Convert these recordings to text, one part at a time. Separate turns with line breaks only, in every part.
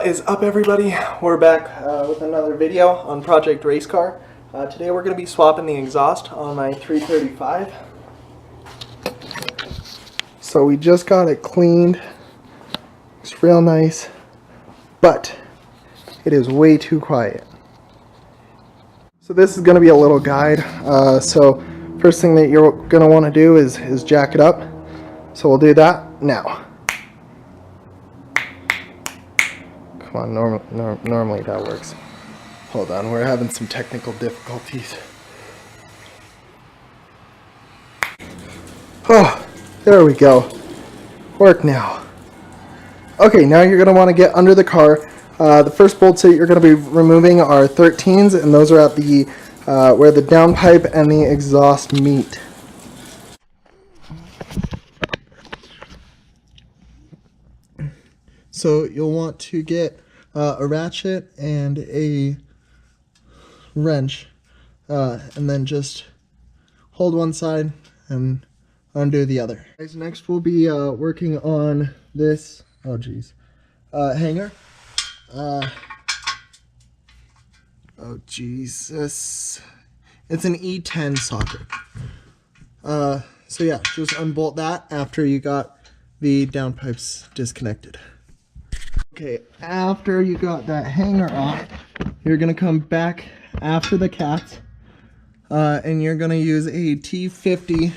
What is up, everybody? We're back with another video on Project Racecar. Today we're going to be swapping the exhaust on my 335. So we just got it cleaned. It's real nice, but it is way too quiet. So this is going to be a little guide. So first thing that you're going to want to do is jack it up. So we'll do that now. Come on, normally that works. Hold on, we're having some technical difficulties. Oh, there we go. Work now. Okay, now you're going to want to get under the car. The first bolts that you're going to be removing are 13s, and those are at the where the downpipe and the exhaust meet. So you'll want to get a ratchet and a wrench, and then just hold one side and undo the other. Guys, next we'll be working on this, hanger. Oh Jesus, it's an E10 socket. So yeah, just unbolt that after you got the downpipes disconnected. Okay, after you got that hanger off, you're gonna come back after the cats, and you're gonna use a T50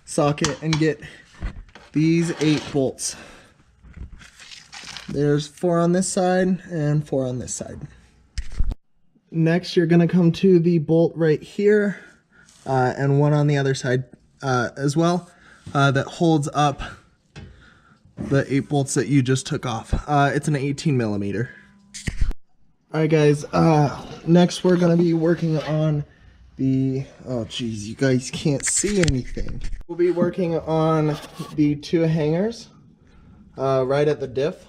socket and get these 8 bolts. There's 4 on this side and 4 on this side. Next, you're gonna come to the bolt right here, and one on the other side as well, that holds up the 8 bolts that you just took off. It's an 18 millimeter. Alright guys, next we're going to be working on the, oh geez, you guys can't see anything. We'll be working on the 2 hangers right at the diff.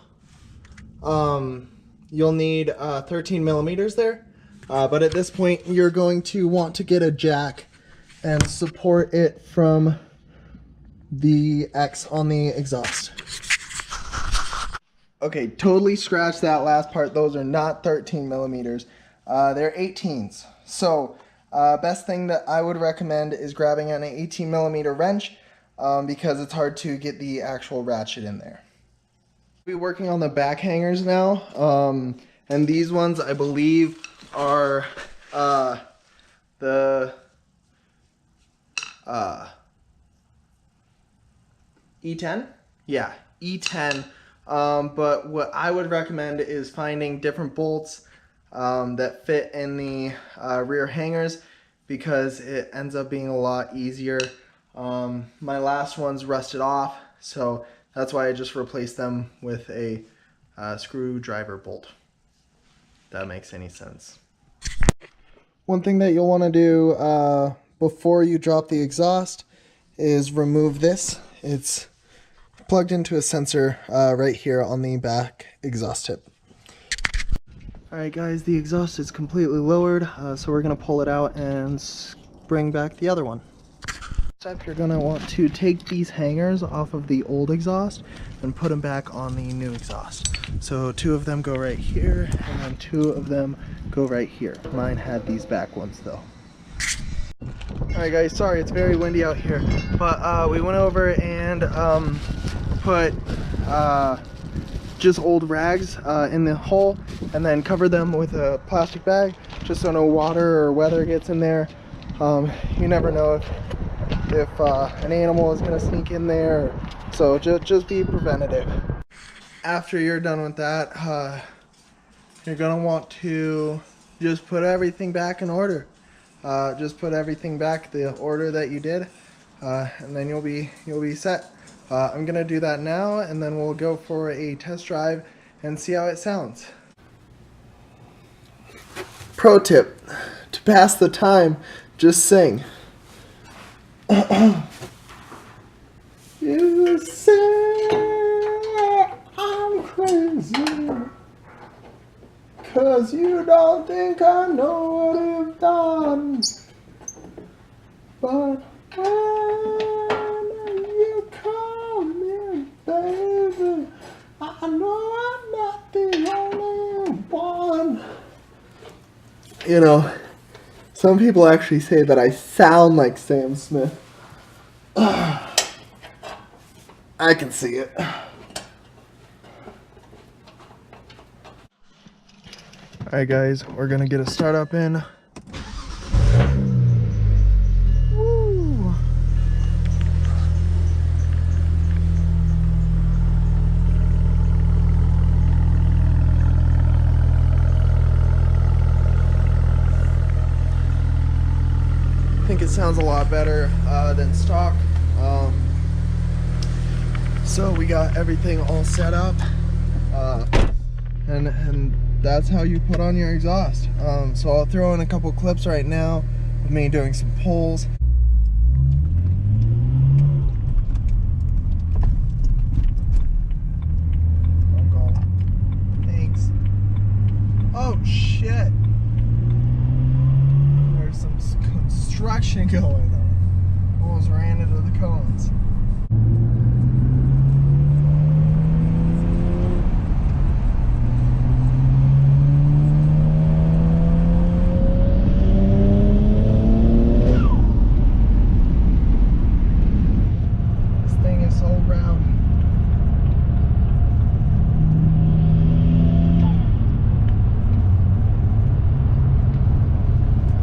You'll need 13 millimeters there, but at this point you're going to want to get a jack and support it from the X on the exhaust. Okay, totally scratch that last part. Those are not 13 millimeters. They're 18s. So best thing that I would recommend is grabbing an 18 millimeter wrench, because it's hard to get the actual ratchet in there. We'll be working on the back hangers now, and these ones I believe are the E10? Yeah, E10. But what I would recommend is finding different bolts that fit in the rear hangers, because it ends up being a lot easier. My last ones rusted off, so that's why I just replaced them with a screwdriver bolt. If that makes any sense. One thing that you'll want to do before you drop the exhaust is remove this. It's plugged into a sensor right here on the back exhaust tip. Alright guys, the exhaust is completely lowered, so we're going to pull it out and bring back the other one. Step, you're going to want to take these hangers off of the old exhaust and put them back on the new exhaust. So 2 of them go right here, and then 2 of them go right here. Mine had these back ones though. Alright guys, sorry it's very windy out here, but we went over and put just old rags in the hole, and then covered them with a plastic bag just so no water or weather gets in there. You never know if an animal is going to sneak in there, so just be preventative. After you're done with that, you're going to want to just put everything back in order. Just put everything back the order that you did, and then you'll be set. I'm gonna do that now, and then we'll go for a test drive and see how it sounds. Pro tip: to pass the time, just sing. You say I'm crazy, 'cause you don't think I know what you've done. But when you come in, baby, I know I'm not the only You know, some people actually say that I sound like Sam Smith. I can see it. Alright guys, we're gonna get a start up in. Woo. I think it sounds a lot better than stock. So we got everything all set up, and that's how you put on your exhaust. So I'll throw in a couple clips right now of me doing some pulls. Thanks. Oh shit! There's some construction going on. Almost ran into the cones.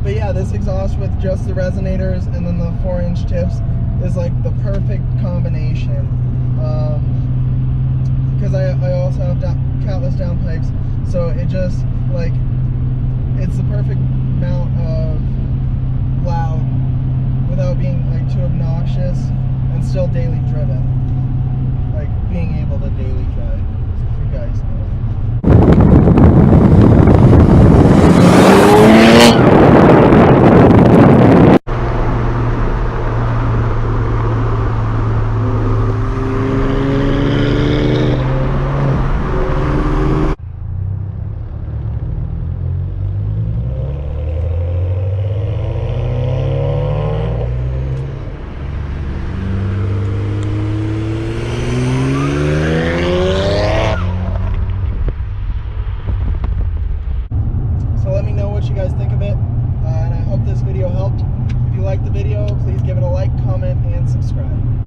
But yeah, this exhaust with just the resonators and then the 4-inch tips is like the perfect combination. Because I also have catless downpipes, so it just like, it's the perfect amount of loud without being like too obnoxious and still daily